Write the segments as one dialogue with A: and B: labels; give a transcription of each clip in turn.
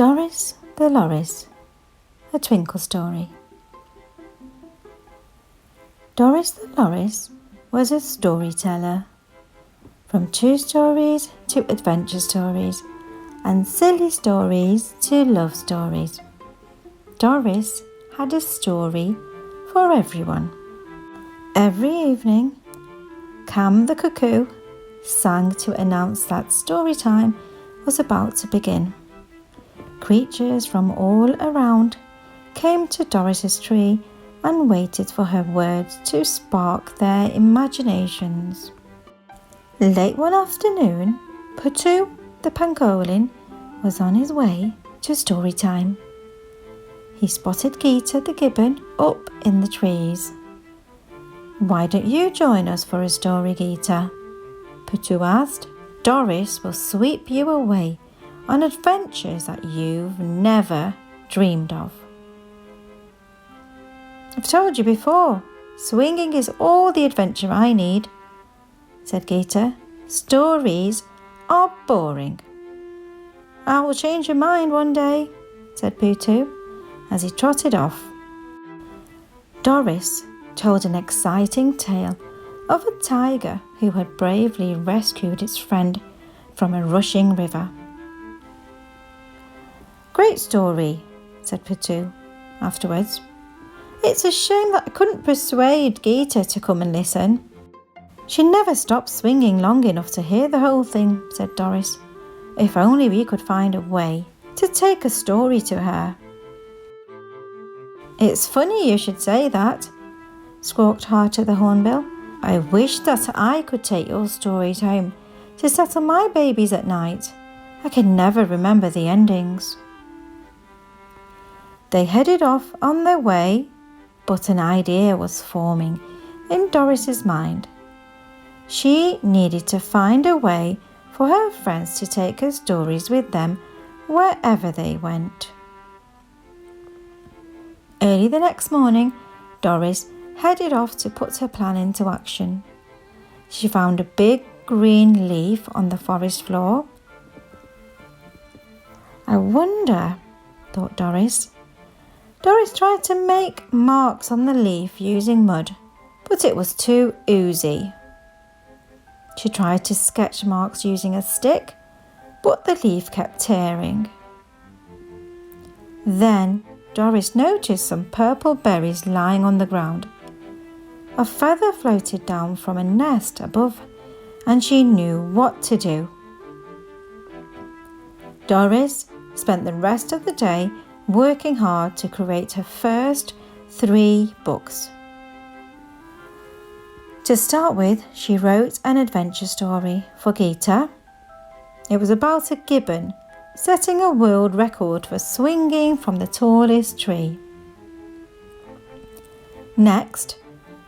A: Doris the Loris, a Twinkl story. Doris the Loris was a storyteller. From true stories to adventure stories and silly stories to love stories, Doris had a story for everyone. Every evening, Cam the cuckoo sang to announce that story time was about to begin. Creatures from all around came to Doris's tree and waited for her words to spark their imaginations. Late one afternoon, Putu the pangolin was on his way to story time. He spotted Gita the gibbon up in the trees. "Why don't you join us for a story, Gita?" Putu asked. "Doris will sweep you away on adventures that you've never dreamed of." "I've told you before, swinging is all the adventure I need," said Gita. "Stories are boring." "I will change your mind one day," said Putu as he trotted off. Doris told an exciting tale of a tiger who had bravely rescued its friend from a rushing river. "Great story," said Putu afterwards. "It's a shame that I couldn't persuade Gita to come and listen. She never stopped swinging long enough to hear the whole thing," said Doris. "If only we could find a way to take a story to her." "It's funny you should say that," squawked Hearty the hornbill. "I wish that I could take your stories home to settle my babies at night. I can never remember the endings." They headed off on their way, but an idea was forming in Doris's mind. She needed to find a way for her friends to take her stories with them wherever they went. Early the next morning, Doris headed off to put her plan into action. She found a big green leaf on the forest floor. "I wonder," thought Doris. Doris tried to make marks on the leaf using mud, but it was too oozy. She tried to sketch marks using a stick, but the leaf kept tearing. Then Doris noticed some purple berries lying on the ground. A feather floated down from a nest above, and she knew what to do. Doris spent the rest of the day working hard to create her first 3 books. To start with, she wrote an adventure story for Gita. It was about a gibbon setting a world record for swinging from the tallest tree. Next,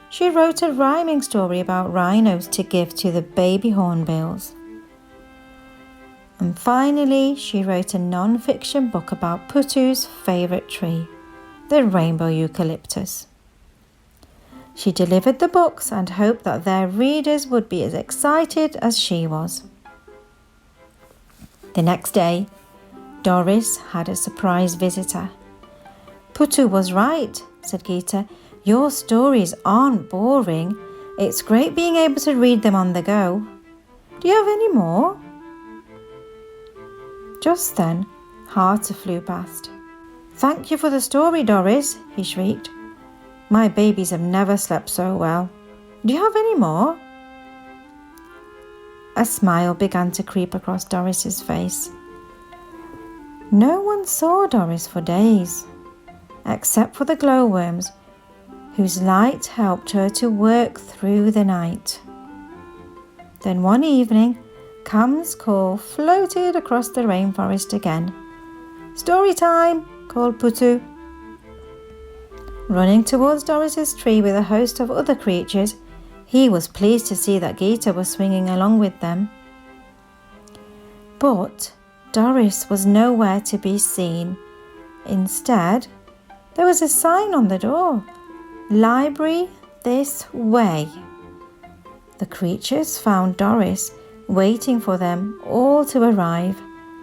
A: she wrote a rhyming story about rhinos to give to the baby hornbills. And finally, she wrote a non-fiction book about Putu's favourite tree, the rainbow eucalyptus. She delivered the books and hoped that their readers would be as excited as she was. The next day, Doris had a surprise visitor. "Putu was right," said Gita. "Your stories aren't boring. It's great being able to read them on the go. Do you have any more?" Just then, Hearty flew past. "Thank you for the story, Doris," he shrieked. "My babies have never slept so well. Do you have any more?" A smile began to creep across Doris's face. No one saw Doris for days, except for the glowworms, whose light helped her to work through the night. Then one evening, Cam's call floated across the rainforest again. "Story time!" called Putu. Running towards Doris's tree with a host of other creatures, he was pleased to see that Gita was swinging along with them. But Doris was nowhere to be seen. Instead, there was a sign on the door. "Library this way." The creatures found Doris waiting for them all to arrive,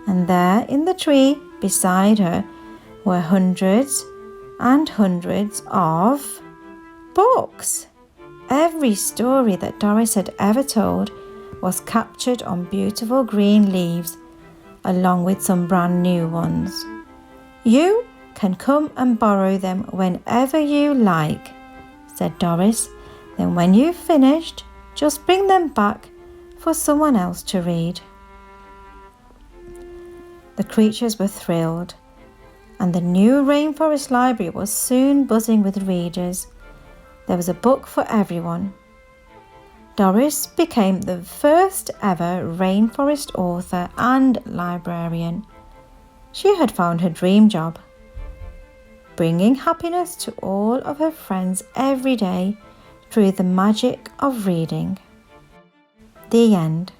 A: and there in the tree Beside her were hundreds and hundreds of books. Every story that Doris had ever told was captured on beautiful green leaves, along with some brand new ones. You can come and borrow them whenever you like, said Doris. Then when you've finished, just bring them back for someone else to read. The creatures were thrilled, and the new rainforest library was soon buzzing with readers. There was a book for everyone. Doris became the first ever rainforest author and librarian. She had found her dream job, bringing happiness to all of her friends every day through the magic of reading. The end.